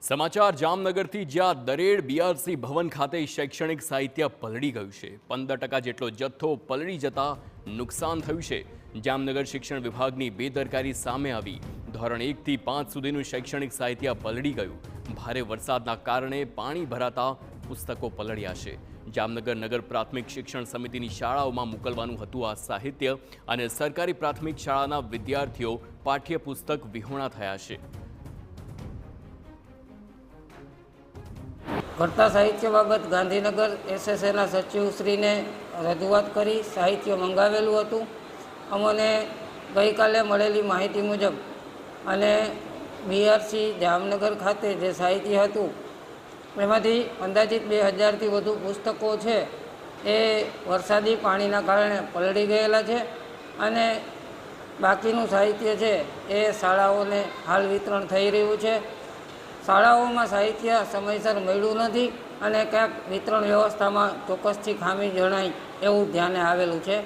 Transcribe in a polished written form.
સમાચાર જામનગરથી, જ્યાં દરેડ બીઆરસી ભવન ખાતે શૈક્ષણિક સાહિત્ય પલળી ગયું છે। 15% જેટલો જથ્થો પલળી જતા નુકસાન થયું છે। જામનગર શિક્ષણ વિભાગની બેદરકારી સામે આવી। ધોરણ 1 થી 5 સુધીનું શૈક્ષણિક સાહિત્ય પલળી ગયું। ભારે વરસાદના કારણે પાણી ભરાતા પુસ્તકો પલળ્યા છે। જામનગર નગર પ્રાથમિક શિક્ષણ સમિતિની શાળાઓમાં મોકલવાનું હતું આ સાહિત્ય, અને સરકારી પ્રાથમિક શાળાના વિદ્યાર્થીઓ પાઠ્યપુસ્તક વિહોણા થયા છે। ઘટતા સાહિત્ય બાબત ગાંધીનગર એસએસએના સચિવશ્રીને રજૂઆત કરી સાહિત્ય મંગાવેલું હતું। અમને ગઈકાલે મળેલી માહિતી મુજબ અને બીઆરસી જામનગર ખાતે જે સાહિત્ય હતું એમાંથી અંદાજિત 2000થી વધુ પુસ્તકો છે એ વરસાદી પાણીના કારણે પલળી ગયેલા છે, અને બાકીનું સાહિત્ય છે એ શાળાઓને હાલ વિતરણ થઈ રહ્યું છે। શાળાઓમાં સાહિત્ય સમયસર મળ્યું નથી, અને ક્યાંક વિતરણ વ્યવસ્થામાં ચોક્કસથી ખામી જણાય એવું ધ્યાને આવેલું છે।